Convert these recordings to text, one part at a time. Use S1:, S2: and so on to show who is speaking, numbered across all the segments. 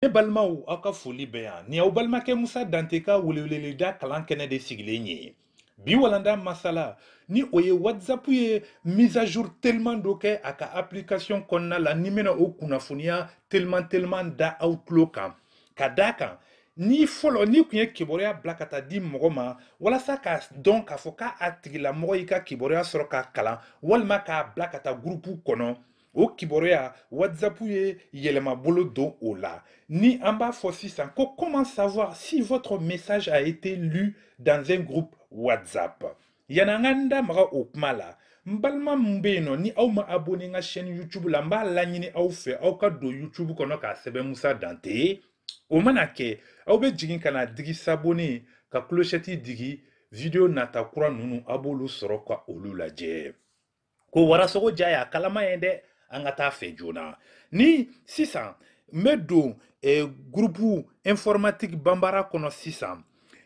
S1: Ne balmaw aka foli be yan ni aw balmakɛ Moussa Dante ka weleweleda kalan kɛnɛ de sigilen ye bi walanda masala ni o ye WhatsApp ye mise à jour tellement dɔ kɛ a ka application kɔnɔna la ni bɛna o kunnafoniya tellement da aw tulo kan ka da kan ni fɔlɔ ni kun ye kibaruya bila ka taa di mɔgɔ ma walasa ka dɔn k'a fɔ k'a tigilamɔgɔ y'i ka kibaruya sɔrɔ k'a kalan walima k'a bila ka taa gurupu kɔnɔ o kibaruya WhatsApp ye yɛlɛma bolo don o la ni an b'a fɔ sisan ko comment savoir si votre message a été lu dans un groupe WhatsApp yani an ka da maga o kuma la n balima min bɛ yen nɔ ni aw ma abonné n ka chaîne YouTube la n b'a laɲini aw fɛ aw ka don YouTube kɔnɔ k'a sɛbɛn Moussa Dante o mana kɛ aw bɛ jigin ka na digi s'abonner ka clochette digi video nata kura ninnu a b'olu sɔrɔ ka olu lajɛ ko warasogo ja y'a kalama ye dɛ an ka taa fɛ joona ni sisan n bɛ don groupe informatique Bambara kɔnɔ sisan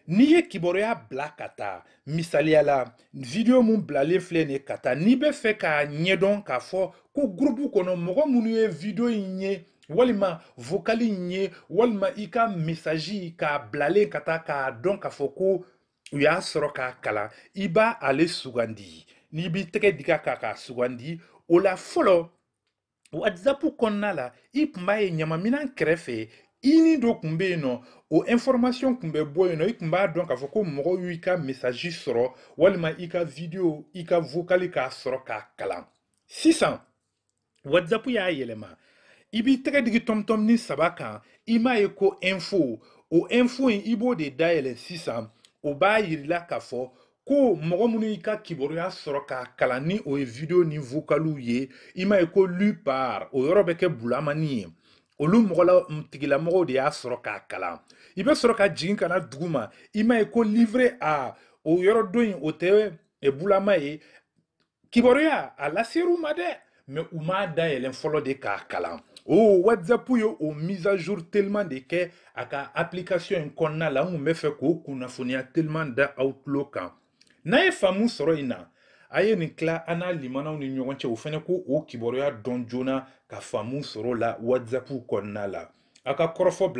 S1: n'i ye kibaruya bila ka taa misaliya la video mun bilalen filɛ nin ye ka taa n'i bɛ fɛ k'a ɲɛdɔn k'a fɔ ko groupe kɔnɔ mɔgɔ minnu ye video in ye walima vocal in ye walima i ka message k'a bilalen ka taa k'a dɔn k'a fɔ ko u y'a sɔrɔ k'a kalan i b'a ale sugandi n'i b'i tɛgɛ diga k'a sugandi o la fɔlɔ WhatsApp kɔnɔna la i tun b'a ye ɲamaminan kɛrɛfɛ i ni dɔ tun bɛ yen nɔ o information tun bɛ bɔ yen nɔ i tun b'a dɔn k'a fɔ ko mɔgɔw y'u ka message sɔrɔ walima i ka video i ka vocal k'a sɔrɔ k'a kalan sisan WhatsApp y'a yɛlɛma i b'i tɛgɛ digi tɔmtɔm ni saba kan i m'a ye ko info o info in i b'o de dayɛlɛ sisan o b'a yirila k'a fɔ ko mɔgɔ minnu y'i ka kibaruya sɔrɔ k'a kalan ni o ye video ni vocaliw ye i m'a ye ko lu par o yɔrɔ bɛ kɛ bulamani ye olu tigilamɔgɔw de y'a sɔrɔ k'a kalan i bɛ sɔrɔ ka jigin ka na dugu ma i m'a ye ko livre a o yɔrɔ dɔ in o tɛ bulama ye kibaruya a laser'u ma dɛ mais u m'a dayɛlɛn fɔlɔ de k'a kalan o WhatsApp ye o mise à jour tellement de kɛ a ka application in kɔnɔna la n kun bɛ fɛ k'o kunnafoniya tellement da aw tulo kan n'a ye faamu sɔrɔ in na a ye nin tila an n'a limanaw ni ɲɔgɔn cɛ o fana ko o kibaruya dɔn joona ka faamu sɔrɔ la WhatsApp kɔnɔna la a ka kɔrɔfɔ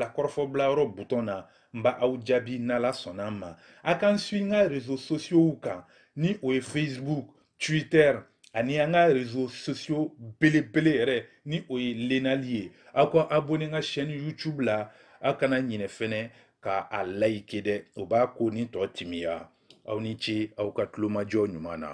S1: bila yɔrɔ bouton na n b'a aw jaabi n'ala sɔnna ma a k'an suit n ka réseaux sociaux kan ni o ye Facebook Twitter ani an ka réseaux sociaux belebele yɛrɛ ni o ye Lenali ye aw ka abonné n ka chaîne YouTube la aw kana ɲinɛ fɛnɛ k'a like dɛ o b'a ko ni tɔ timiya aw ni ce aw ka tulomajɔ ɲuman na